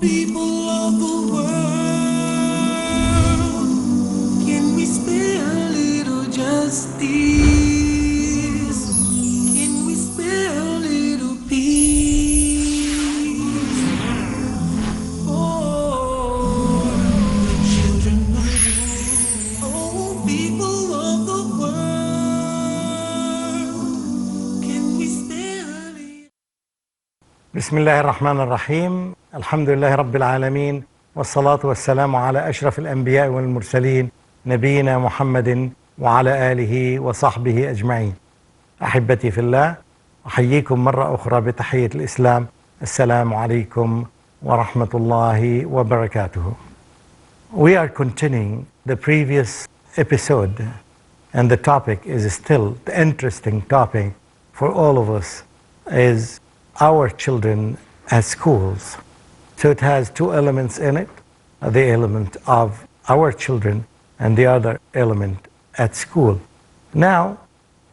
people of the world, can we spare a little justice? Can we spare a little peace? Oh, children of the world, oh, people of the world, can we spare a little? بسم الله الرحمن الرحيم. الحمد لله رب العالمين، والصلاة والسلام على أشرف الأنبياء والمرسلين نبينا محمد وعلى آله وصحبه أجمعين. أحبتي في الله، أحييكم مرة أخرى بتحية الإسلام. السلام عليكم ورحمة الله وبركاته. We are continuing the previous episode, and the topic is still the interesting topic for all of us, is our children at schools. So it has two elements in it, the element of our children and the other element at school. Now,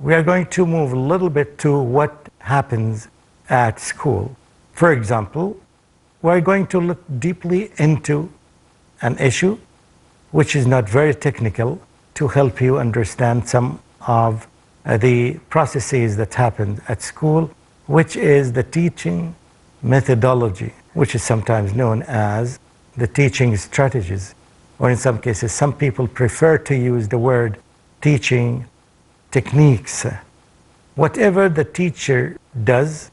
we are going to move a little bit to what happens at school. For example, we're going to look deeply into an issue which is not very technical to help you understand some of the processes that happen at school, which is the teaching methodology, which is sometimes known as the teaching strategies, or in some cases, some people prefer to use the word teaching techniques. Whatever the teacher does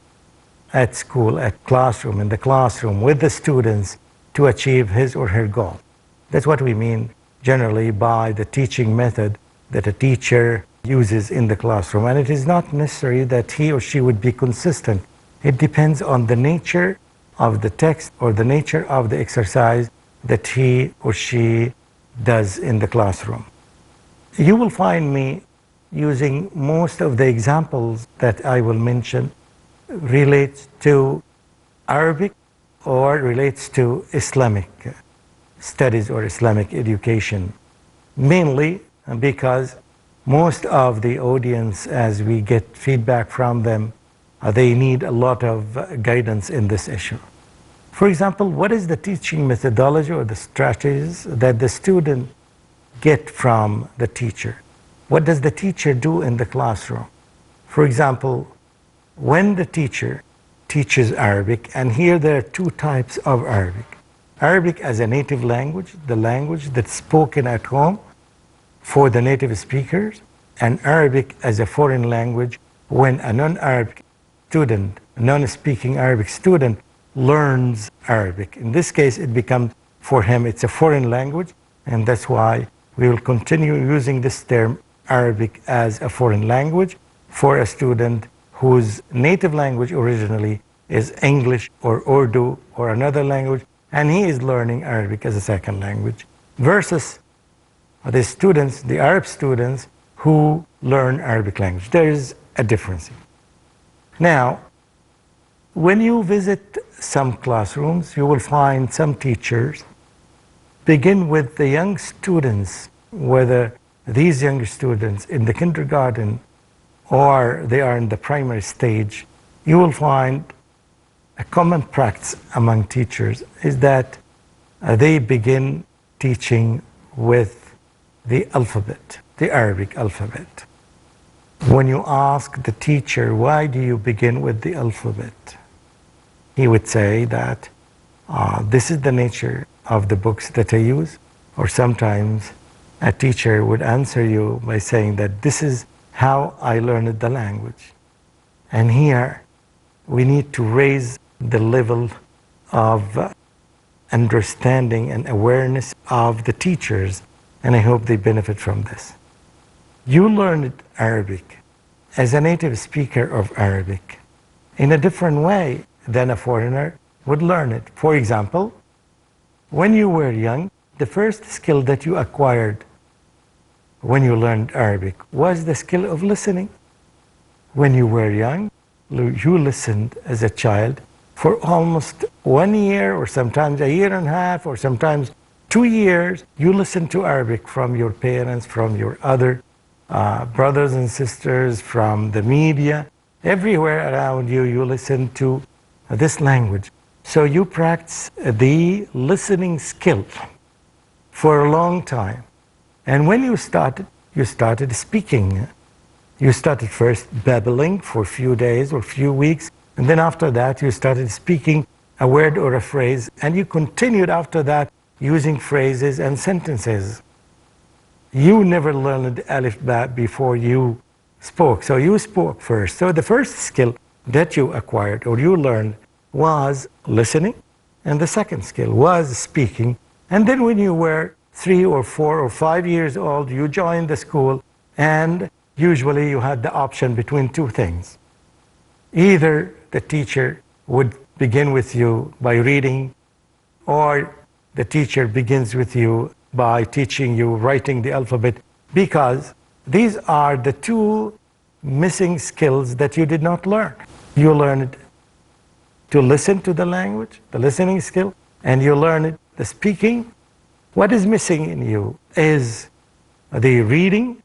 at school, at classroom, in the classroom, with the students to achieve his or her goal. That's what we mean generally by the teaching method that a teacher uses in the classroom. And it is not necessary that he or she would be consistent. It depends on the nature of the text or the nature of the exercise that he or she does in the classroom. You will find me using most of the examples that I will mention relates to Arabic or relates to Islamic studies or Islamic education, mainly because most of the audience, as we get feedback from them, they need a lot of guidance in this issue. For example, what is the teaching methodology or the strategies that the student get from the teacher? What does the teacher do in the classroom? For example, when the teacher teaches Arabic, and here there are two types of Arabic. Arabic as a native language, the language that's spoken at home for the native speakers, and Arabic as a foreign language when a non-Arabic student, a non-speaking Arabic student learns Arabic. In this case, it becomes, for him, it's a foreign language, and that's why we will continue using this term Arabic as a foreign language for a student whose native language originally is English or Urdu or another language, and he is learning Arabic as a second language, versus the students, the Arab students who learn Arabic language. There is a difference. Now, when you visit some classrooms, you will find some teachers begin with the young students, whether these young students in the kindergarten or they are in the primary stage. You will find a common practice among teachers is that they begin teaching with the alphabet, the Arabic alphabet. When you ask the teacher, why do you begin with the alphabet? He would say that this is the nature of the books that I use. Or sometimes a teacher would answer you by saying that this is how I learned the language. And here we need to raise the level of understanding and awareness of the teachers, and I hope they benefit from this. You learned Arabic as a native speaker of Arabic in a different way than a foreigner would learn it. For example, when you were young, the first skill that you acquired when you learned Arabic was the skill of listening. When you were young, you listened as a child for almost 1 year, or sometimes a year and a half, or sometimes 2 years. You listened to Arabic from your parents, from your other brothers and sisters, from the media. Everywhere around you, you listen to this language. So you practice the listening skill for a long time. And when you started speaking. You started first babbling for a few days or a few weeks, and then after that you started speaking a word or a phrase, and you continued after that using phrases and sentences. You never learned Alif Ba before you spoke, so you spoke first. So the first skill that you acquired or you learned was listening, and the second skill was speaking. And then when you were 3 or 4 or 5 years old, you joined the school, and usually you had the option between two things. Either the teacher would begin with you by reading, or the teacher begins with you by teaching you writing the alphabet, because these are the two missing skills that you did not learn. You learned to listen to the language, the listening skill, and you learned the speaking. What is missing in you is the reading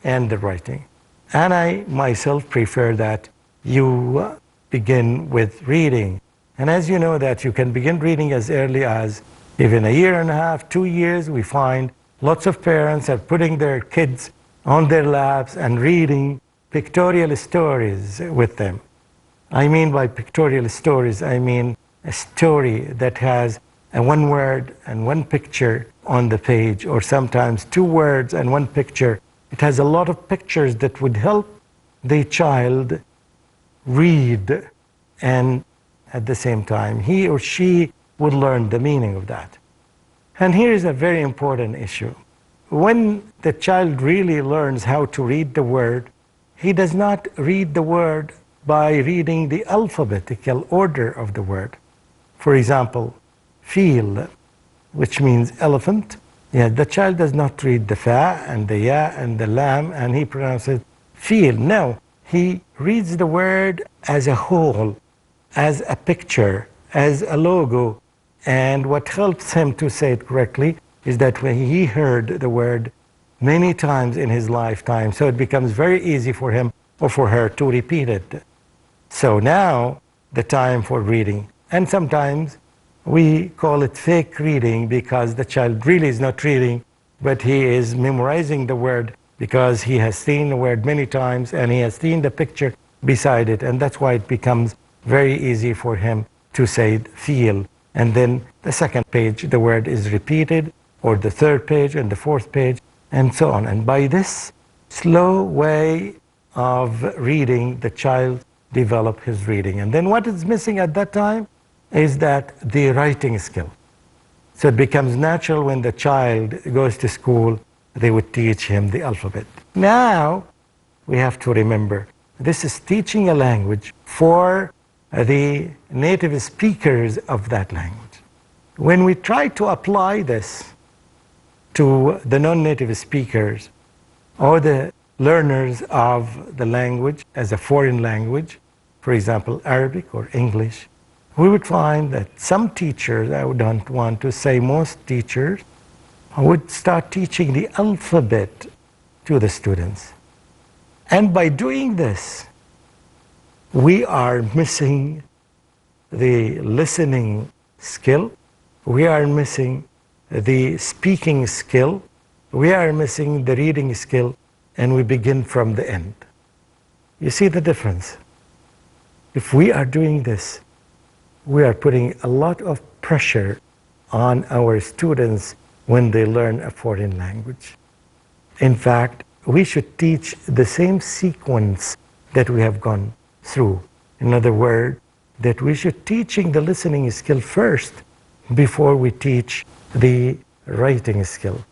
and the writing. And I myself prefer that you begin with reading. And as you know that you can begin reading as early as even a year and a half, 2 years. We find lots of parents are putting their kids on their laps and reading pictorial stories with them. I mean by pictorial stories, I mean a story that has a one word and one picture on the page, or sometimes 2 words and 1 picture. It has a lot of pictures that would help the child read, and at the same time he or she would learn the meaning of that. And here is a very important issue. When the child really learns how to read the word, he does not read the word by reading the alphabetical order of the word. For example, feel, which means elephant. Yeah, the child does not read the fa and the ya and the lam and he pronounces feel. No, he reads the word as a whole, as a picture, as a logo. And what helps him to say it correctly is that when he heard the word many times in his lifetime, so it becomes very easy for him or for her to repeat it. So now the time for reading. And sometimes we call it fake reading because the child really is not reading, but he is memorizing the word because he has seen the word many times and he has seen the picture beside it. And that's why it becomes very easy for him to say feel. And then the second page, the word is repeated, or the third page and the fourth page, and so on. And by this slow way of reading, the child develops his reading. And then what is missing at that time is that the writing skill. So it becomes natural when the child goes to school, they would teach him the alphabet. Now, we have to remember, this is teaching a language for the native speakers of that language. When we try to apply this to the non-native speakers or the learners of the language as a foreign language, for example, Arabic or English, we would find that some teachers, I don't want to say most teachers, would start teaching the alphabet to the students. And by doing this, we are missing the listening skill, we are missing the speaking skill, we are missing the reading skill, and we begin from the end. You see the difference? If we are doing this, we are putting a lot of pressure on our students when they learn a foreign language. In fact, we should teach the same sequence that we have gone through. In other words, that we should teaching the listening skill first before we teach the writing skill.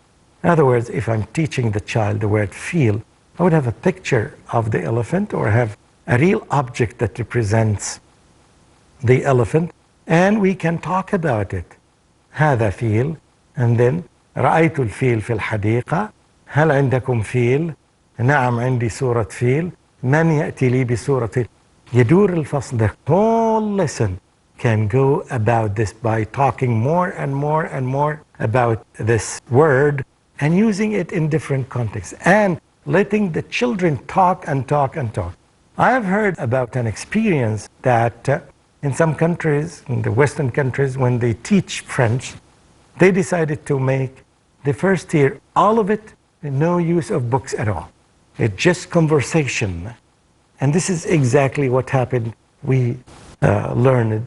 In other words, if I'm teaching the child the word feel, I would have a picture of the elephant or have a real object that represents the elephant, and we can talk about it. هذا فيل, and then رأيت الفيل في الحديقة. هل عندكم فيل؟ نعم عندي صورة فيل. من يأتي لي بصورة فيل؟ يدور الفصل. The whole lesson can go about this by talking more and more and more about this word and using it in different contexts and letting the children talk and talk and talk. I have heard about an experience that In some countries, in the Western countries, when they teach French, they decided to make the first year, all of it, no use of books at all. It's just conversation. And this is exactly what happened. We learned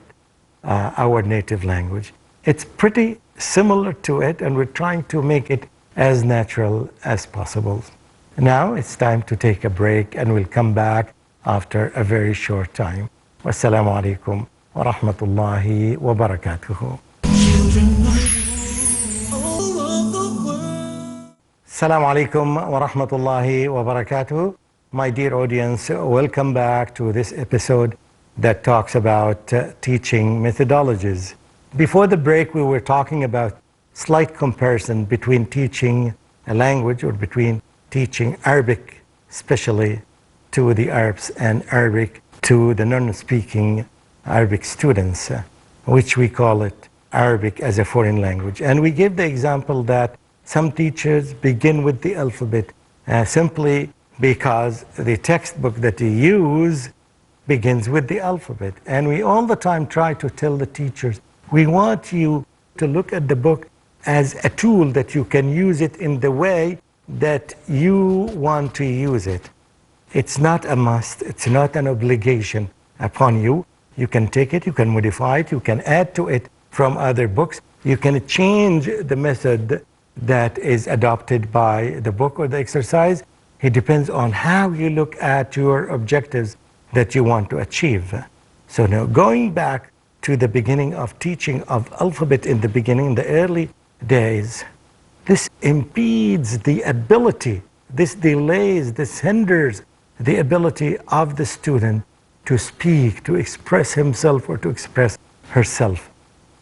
our native language. It's pretty similar to it, and we're trying to make it as natural as possible. Now it's time to take a break, and we'll come back after a very short time. Wassalamu alaikum wa rahmatullahi wa barakatuhu. Assalamu alaikum wa rahmatullahi wa barakatuh. My dear audience, welcome back to this episode that talks about teaching methodologies. Before the break, we were talking about slight comparison between teaching a language, or between teaching Arabic, especially to the Arabs, and Arabic to the non-speaking Arabic students, which we call it Arabic as a foreign language. And we gave the example that some teachers begin with the alphabet simply because the textbook that you use begins with the alphabet. And we all the time try to tell the teachers, we want you to look at the book as a tool that you can use it in the way that you want to use it. It's not a must, it's not an obligation upon you. You can take it, you can modify it, you can add to it from other books. You can change the method that is adopted by the book or the exercise. It depends on how you look at your objectives that you want to achieve. So now going back to the beginning of teaching of alphabet in the beginning, in the early days, this impedes the ability, this delays, this hinders the ability of the student to speak, to express himself or to express herself.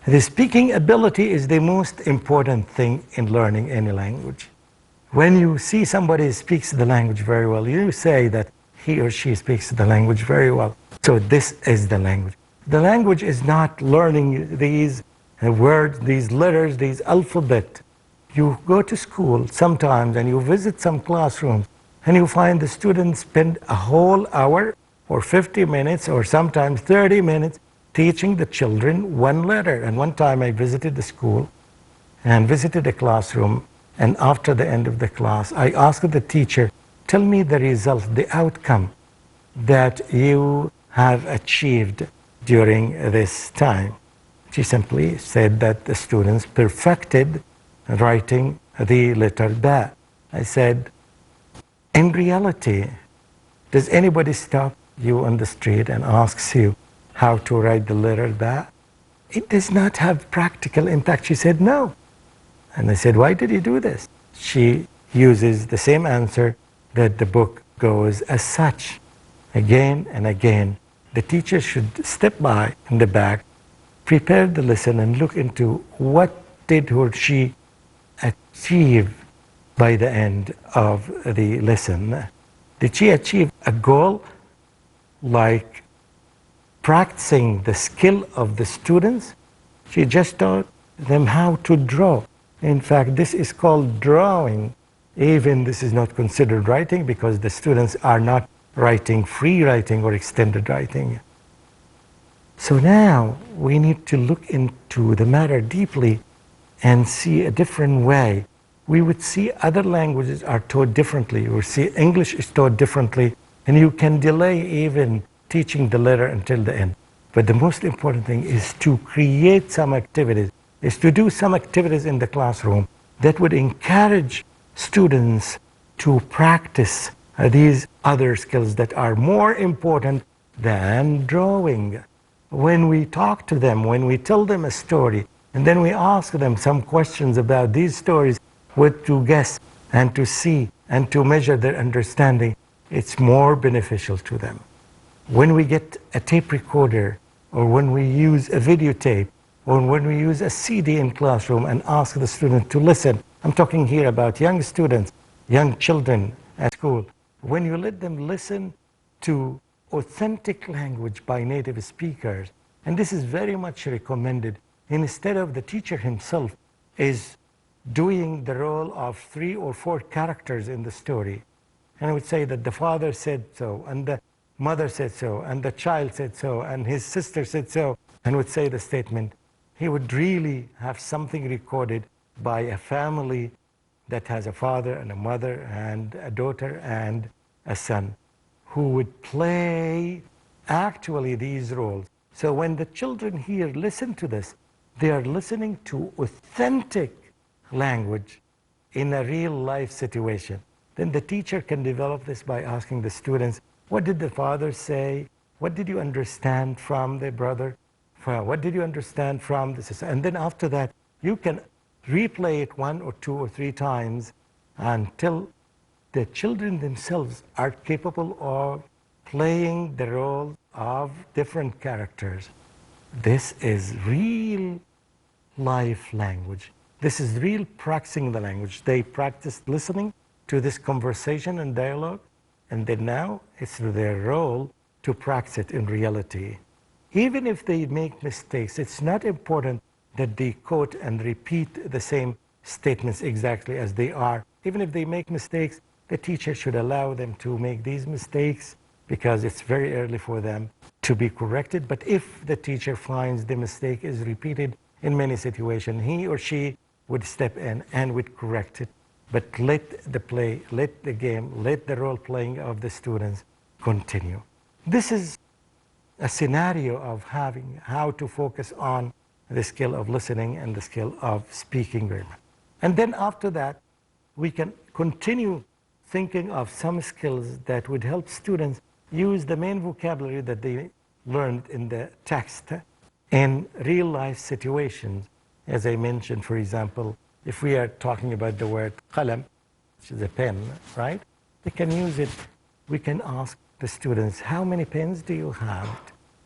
The speaking ability is the most important thing in learning any language. When you see somebody speaks the language very well, you say that he or she speaks the language very well. So this is the language. The language is not learning these words, these letters, these alphabet. You go to school sometimes and you visit some classrooms and you find the students spend a whole hour or 50 minutes or sometimes 30 minutes teaching the children one letter. And one time I visited the school and visited a classroom, and after the end of the class, I asked the teacher, tell me the result, the outcome that you have achieved during this time. She simply said that the students perfected writing the letter ba. I said, in reality, does anybody stop you on the street and asks you how to write the letter ba? It does not have practical impact. She said, no. And I said, why did you do this? She uses the same answer that the book goes as such. Again and again, the teacher should step by in the back, prepare the lesson, and look into what did he or she achieve by the end of the lesson. Did she achieve a goal like practicing the skill of the students? She just taught them how to draw. In fact, this is called drawing. Even this is not considered writing because the students are not writing free writing or extended writing. So now we need to look into the matter deeply and see a different way. We would see other languages are taught differently. We would see English is taught differently, and you can delay even teaching the letter until the end. But the most important thing is to create some activities, is to do some activities in the classroom that would encourage students to practice these other skills that are more important than drawing. When we talk to them, when we tell them a story, and then we ask them some questions about these stories, what to guess and to see and to measure their understanding, it's more beneficial to them. When we get a tape recorder, or when we use a videotape, or when we use a CD in classroom and ask the student to listen, I'm talking here about young students, young children at school. When you let them listen to authentic language by native speakers, and this is very much recommended, instead of the teacher himself is doing the role of 3 or 4 characters in the story. And I would say that the father said so, and the mother said so, and the child said so, and his sister said so, and would say the statement, he would really have something recorded by a family that has a father and a mother and a daughter and a son who would play actually these roles. So when the children here listen to this, they are listening to authentic language in a real life situation. Then the teacher can develop this by asking the students, what did the father say? What did you understand from the brother? What did you understand from the sister? And then after that, you can replay it 1 or 2 or 3 times until the children themselves are capable of playing the role of different characters. This is real life language. This is real practicing the language. They practiced listening to this conversation and dialogue, and then now it's their role to practice it in reality. Even if they make mistakes, it's not important that they quote and repeat the same statements exactly as they are. Even if they make mistakes, the teacher should allow them to make these mistakes because it's very early for them to be corrected. But if the teacher finds the mistake is repeated in many situations, he or she would step in and would correct it. But let the play, let the game, let the role playing of the students continue. This is a scenario of having how to focus on the skill of listening and the skill of speaking very much. And then after that, we can continue thinking of some skills that would help students use the main vocabulary that they learned in the text in real life situations. As I mentioned, for example, if we are talking about the word qalam, which is a pen, right? They can use it. We can ask the students, how many pens do you have?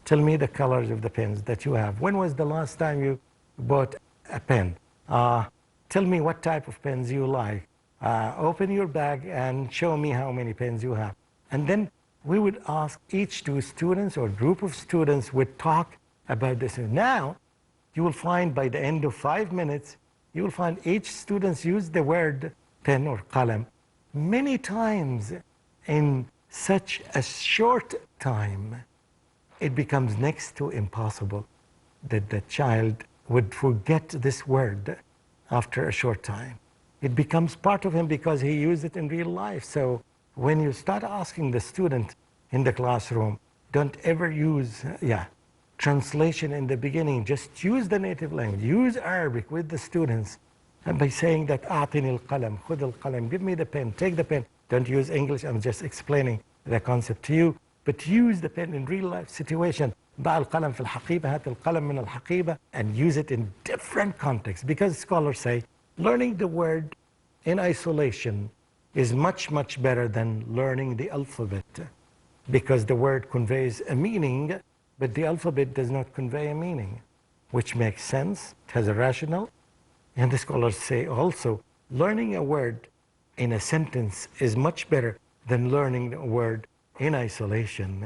Tell me the colors of the pens that you have. When was the last time you bought a pen? Tell me what type of pens you like. Open your bag and show me how many pens you have. And then we would ask each 2 students or group of students would talk about this. And now you will find by the end of 5 minutes, you will find each student use the word pen or qalam many times in such a short time. It becomes next to impossible that the child would forget this word after a short time. It becomes part of him because he used it in real life. So when you start asking the student in the classroom, don't ever use translation in the beginning. Just use the native language. Use Arabic with the students. And by saying that, أعطني القلم, خذ القلم, give me the pen, take the pen. Don't use English, I'm just explaining the concept to you. But use the pen in real life situation. ضع القلم في الحقيبة, هات القلم من الحقيبة, and use it in different contexts. Because scholars say, learning the word in isolation is much, much better than learning the alphabet. Because the word conveys a meaning, but the alphabet does not convey a meaning, which makes sense, it has a rationale. And the scholars say also, learning a word in a sentence is much better than learning a word in isolation,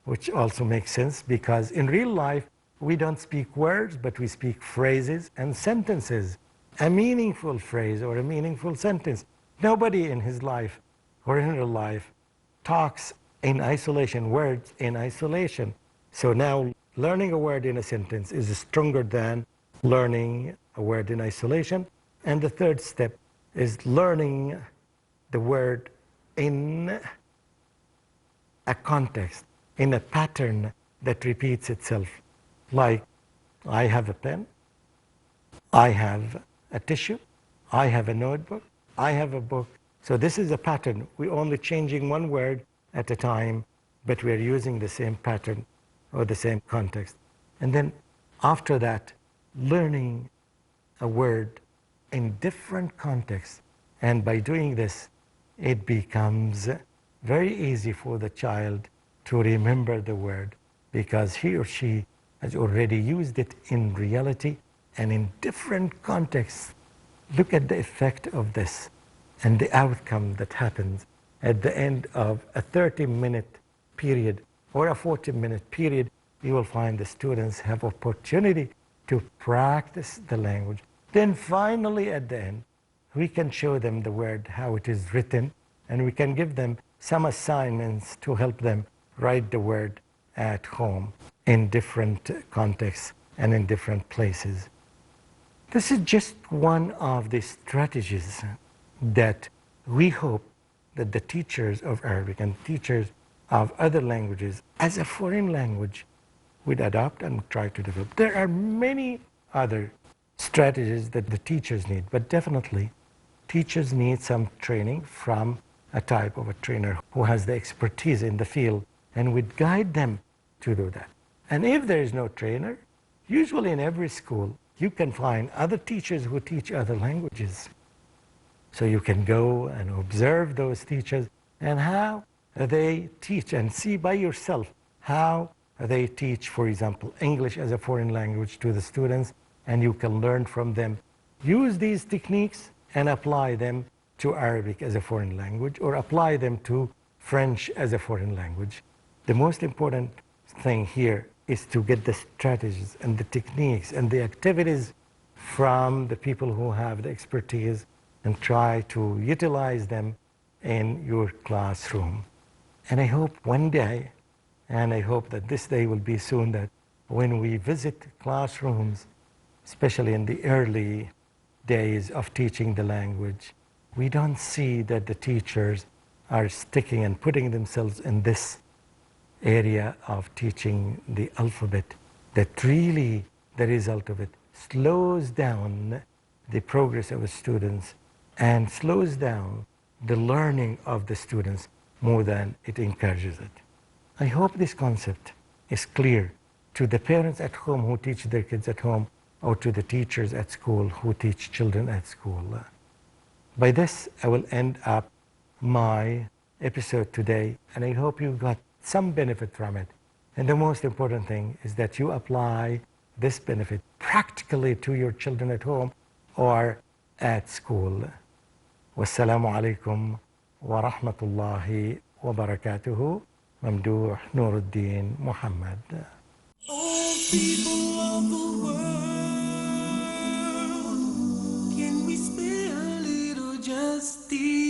which also makes sense because in real life, we don't speak words, but we speak phrases and sentences. A meaningful phrase or a meaningful sentence. Nobody in his life or in her life talks in isolation, words in isolation. So now learning a word in a sentence is stronger than learning a word in isolation. And the third step is learning the word in a context, in a pattern that repeats itself. Like, I have a pen, I have a tissue, I have a notebook, I have a book. So this is a pattern. We're only changing one word at a time, but we're using the same pattern or the same context. And then after that, learning a word in different contexts. And by doing this, it becomes very easy for the child to remember the word because he or she has already used it in reality and in different contexts. Look at the effect of this and the outcome that happens at the end of a 30-minute period or a 40-minute period. You will find the students have opportunity to practice the language. Then finally at the end, we can show them the word, how it is written, and we can give them some assignments to help them write the word at home in different contexts and in different places. This is just one of the strategies that we hope that the teachers of Arabic and teachers of other languages as a foreign language would adopt and try to develop. There are many other strategies that the teachers need, but definitely teachers need some training from a type of a trainer who has the expertise in the field and would guide them to do that. And if there is no trainer, usually in every school, you can find other teachers who teach other languages. So you can go and observe those teachers and how they teach and see by yourself how they teach, for example, English as a foreign language to the students, and you can learn from them. Use these techniques and apply them to Arabic as a foreign language or apply them to French as a foreign language. The most important thing here is to get the strategies and the techniques and the activities from the people who have the expertise and try to utilize them in your classroom. And I hope one day, and I hope that this day will be soon, that when we visit classrooms, especially in the early days of teaching the language, we don't see that the teachers are sticking and putting themselves in this area of teaching the alphabet, that really the result of it slows down the progress of the students and slows down the learning of the students more than it encourages it. I hope this concept is clear to the parents at home who teach their kids at home or to the teachers at school who teach children at school. By this, I will end up my episode today, and I hope you got some benefit from it. And the most important thing is that you apply this benefit practically to your children at home or at school. Wassalamu alaikum wa rahmatullahi wa barakatuhu. Mamdouh Mohamed. Oh, people of the world, can we spare a little justice?